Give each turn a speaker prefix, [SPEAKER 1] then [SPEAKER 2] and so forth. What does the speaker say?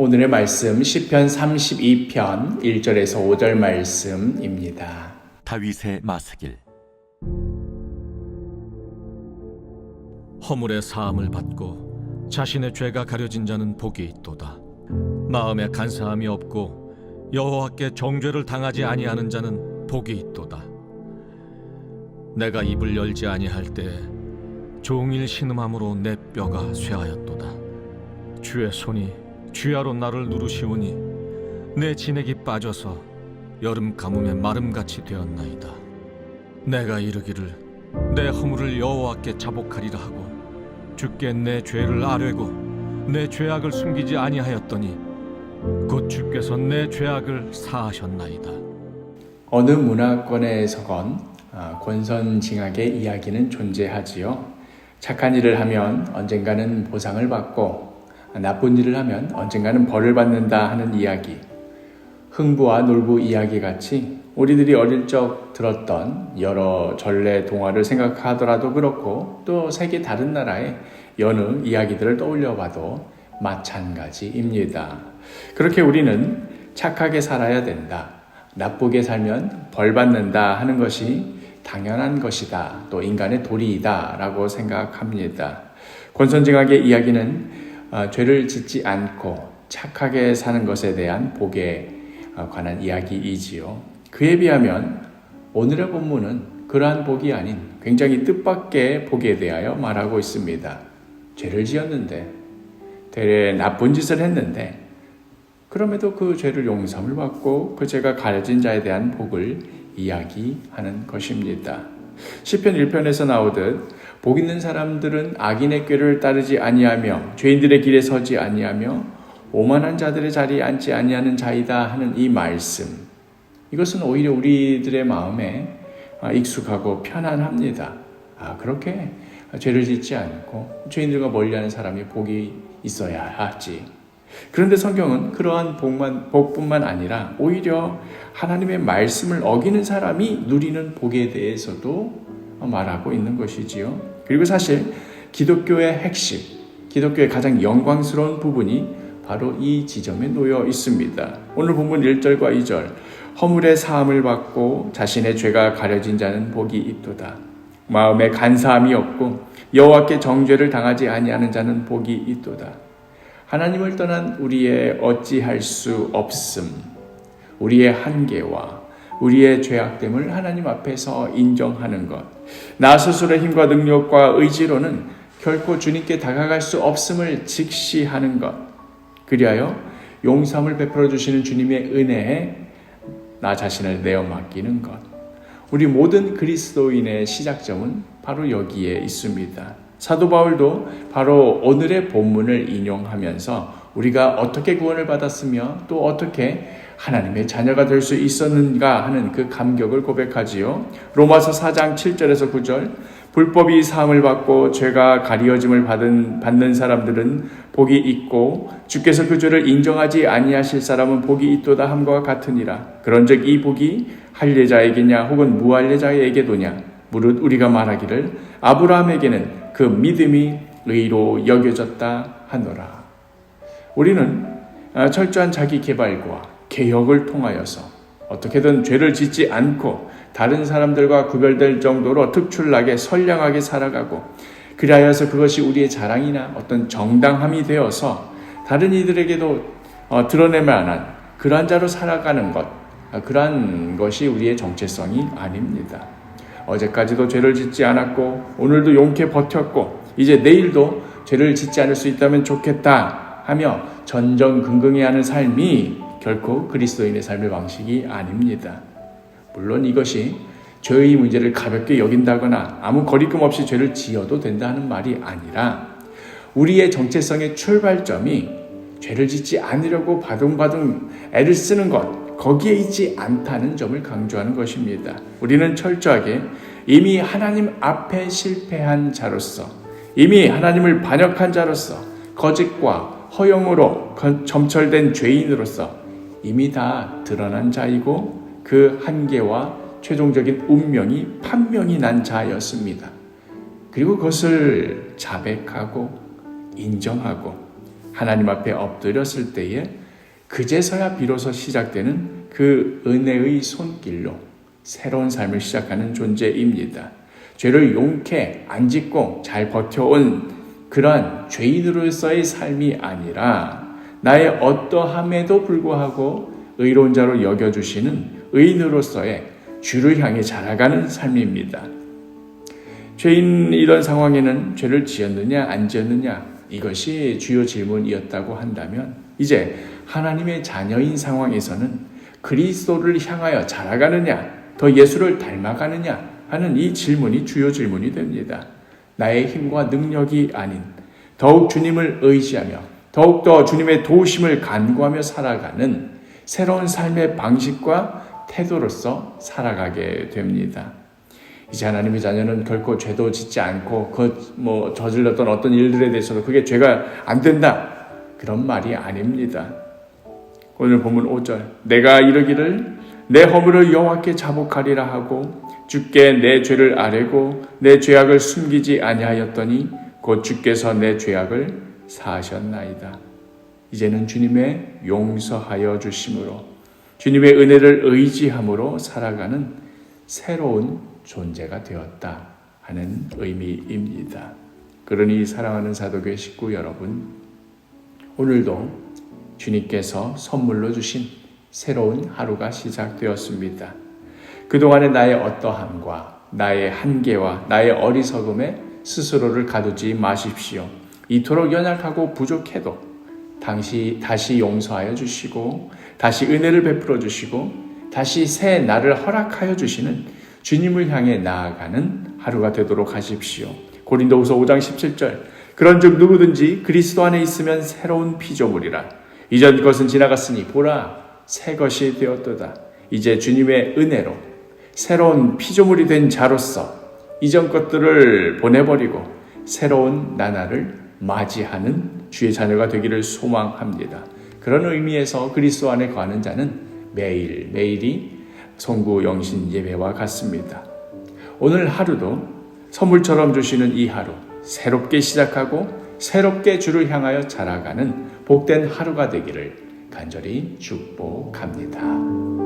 [SPEAKER 1] 오늘의 말씀 시편 32편 1절에서 5절 말씀입니다.
[SPEAKER 2] 다윗의 마스길.
[SPEAKER 3] 허물의 사함을 받고 자신의 죄가 가려진 자는 복이 있도다. 마음에 간사함이 없고 여호와께 정죄를 당하지 아니하는 자는 복이 있도다. 내가 입을 열지 아니할 때에 종일 신음함으로 내 뼈가 쇠하였도다. 주의 손이 쥐하로 나를 누르시오니 내 진액이 빠져서 여름 가뭄에 마름같이 되었나이다. 내가 이르기를 내 허물을 여호와께 자복하리라 하고 주께 내 죄를 아뢰고 내 죄악을 숨기지 아니하였더니 곧 주께서 내 죄악을 사하셨나이다.
[SPEAKER 1] 어느 문화권에서건 권선징악의 이야기는 존재하지요. 착한 일을 하면 언젠가는 보상을 받고 나쁜 일을 하면 언젠가는 벌을 받는다 하는 이야기, 흥부와 놀부 이야기 같이 우리들이 어릴 적 들었던 여러 전래 동화를 생각하더라도 그렇고 또 세계 다른 나라의 여느 이야기들을 떠올려 봐도 마찬가지입니다. 그렇게 우리는 착하게 살아야 된다, 나쁘게 살면 벌 받는다 하는 것이 당연한 것이다, 또 인간의 도리이다 라고 생각합니다. 권선징악의 이야기는 죄를 짓지 않고 착하게 사는 것에 대한 복에 관한 이야기이지요. 그에 비하면 오늘의 본문은 그러한 복이 아닌 굉장히 뜻밖의 복에 대하여 말하고 있습니다. 죄를 지었는데, 되레 나쁜 짓을 했는데 그럼에도 그 죄를 용서를 받고 그 죄가 가려진 자에 대한 복을 이야기하는 것입니다. 시편 1편에서 나오듯 복 있는 사람들은 악인의 꾀를 따르지 아니하며 죄인들의 길에 서지 아니하며 오만한 자들의 자리에 앉지 아니하는 자이다 하는 이 말씀, 이것은 오히려 우리들의 마음에 익숙하고 편안합니다. 그렇게 죄를 짓지 않고 죄인들과 멀리하는 사람이 복이 있어야 하지. 그런데 성경은 그러한 복뿐만 아니라 오히려 하나님의 말씀을 어기는 사람이 누리는 복에 대해서도 말하고 있는 것이지요. 그리고 사실 기독교의 핵심, 기독교의 가장 영광스러운 부분이 바로 이 지점에 놓여 있습니다. 오늘 본문 1절과 2절, 허물의 사함을 받고 자신의 죄가 가려진 자는 복이 있도다. 마음에 간사함이 없고 여호와께 정죄를 당하지 아니하는 자는 복이 있도다. 하나님을 떠난 우리의 어찌할 수 없음, 우리의 한계와 우리의 죄악됨을 하나님 앞에서 인정하는 것, 나 스스로의 힘과 능력과 의지로는 결코 주님께 다가갈 수 없음을 직시하는 것, 그리하여 용서함을 베풀어 주시는 주님의 은혜에 나 자신을 내어 맡기는 것. 우리 모든 그리스도인의 시작점은 바로 여기에 있습니다. 사도 바울도 바로 오늘의 본문을 인용하면서 우리가 어떻게 구원을 받았으며 또 어떻게 하나님의 자녀가 될 수 있었는가 하는 그 감격을 고백하지요. 로마서 4장 7절에서 9절, 불법이 사함을 받고 죄가 가리어짐을 받는 사람들은 복이 있고 주께서 그 죄를 인정하지 아니하실 사람은 복이 있도다 함과 같으니라. 그런즉 이 복이 할례자에게냐 혹은 무할례자에게도냐, 무릇 우리가 말하기를 아브라함에게는 그 믿음이 의로 여겨졌다 하노라. 우리는 철저한 자기 개발과 개혁을 통하여서 어떻게든 죄를 짓지 않고 다른 사람들과 구별될 정도로 특출나게 선량하게 살아가고, 그리하여서 그것이 우리의 자랑이나 어떤 정당함이 되어서 다른 이들에게도 드러낼 만한 그러한 자로 살아가는 것, 그러한 것이 우리의 정체성이 아닙니다. 어제까지도 죄를 짓지 않았고 오늘도 용케 버텼고 이제 내일도 죄를 짓지 않을 수 있다면 좋겠다 하며 전전긍긍해하는 삶이 결코 그리스도인의 삶의 방식이 아닙니다. 물론 이것이 죄의 문제를 가볍게 여긴다거나 아무 거리낌 없이 죄를 지어도 된다는 말이 아니라 우리의 정체성의 출발점이 죄를 짓지 않으려고 바둥바둥 애를 쓰는 것, 거기에 있지 않다는 점을 강조하는 것입니다. 우리는 철저하게 이미 하나님 앞에 실패한 자로서, 이미 하나님을 반역한 자로서, 거짓과 허영으로 점철된 죄인으로서 이미 다 드러난 자이고 그 한계와 최종적인 운명이 판명이 난 자였습니다. 그리고 그것을 자백하고 인정하고 하나님 앞에 엎드렸을 때에 그제서야 비로소 시작되는 그 은혜의 손길로 새로운 삶을 시작하는 존재입니다. 죄를 용케 안 짓고 잘 버텨온 그러한 죄인으로서의 삶이 아니라 나의 어떠함에도 불구하고 의로운 자로 여겨주시는 의인으로서의 주를 향해 자라가는 삶입니다. 죄인이던 상황에는 죄를 지었느냐 안 지었느냐 이것이 주요 질문이었다고 한다면 이제 하나님의 자녀인 상황에서는 그리스도를 향하여 자라가느냐 더 예수를 닮아가느냐 하는 이 질문이 주요 질문이 됩니다. 나의 힘과 능력이 아닌 더욱 주님을 의지하며 더욱더 주님의 도우심을 간구하며 살아가는 새로운 삶의 방식과 태도로서 살아가게 됩니다. 이제 하나님의 자녀는 결코 죄도 짓지 않고 저질렀던 어떤 일들에 대해서도 그게 죄가 안 된다 그런 말이 아닙니다. 오늘 본문 5절 내가 이르기를 내 허물을 여호와께 자복하리라 하고 주께 내 죄를 아뢰고 내 죄악을 숨기지 아니하였더니 곧 주께서 내 죄악을 사하셨나이다. 이제는 주님의 용서하여 주심으로 주님의 은혜를 의지함으로 살아가는 새로운 존재가 되었다 하는 의미입니다. 그러니 사랑하는 사도교회 식구 여러분, 오늘도 주님께서 선물로 주신 새로운 하루가 시작되었습니다. 그동안의 나의 어떠함과 나의 한계와 나의 어리석음에 스스로를 가두지 마십시오. 이토록 연약하고 부족해도 다시 용서하여 주시고 다시 은혜를 베풀어 주시고 다시 새 날을 허락하여 주시는 주님을 향해 나아가는 하루가 되도록 하십시오. 고린도후서 5장 17절 그런즉 누구든지 그리스도 안에 있으면 새로운 피조물이라 이전 것은 지나갔으니 보라 새 것이 되었도다. 이제 주님의 은혜로 새로운 피조물이 된 자로서 이전 것들을 보내버리고 새로운 나날을 맞이하는 주의 자녀가 되기를 소망합니다. 그런 의미에서 그리스도 안에 거하는 자는 매일매일이 송구 영신 예배와 같습니다. 오늘 하루도 선물처럼 주시는 이 하루 새롭게 시작하고 새롭게 주를 향하여 자라가는 복된 하루가 되기를 간절히 축복합니다.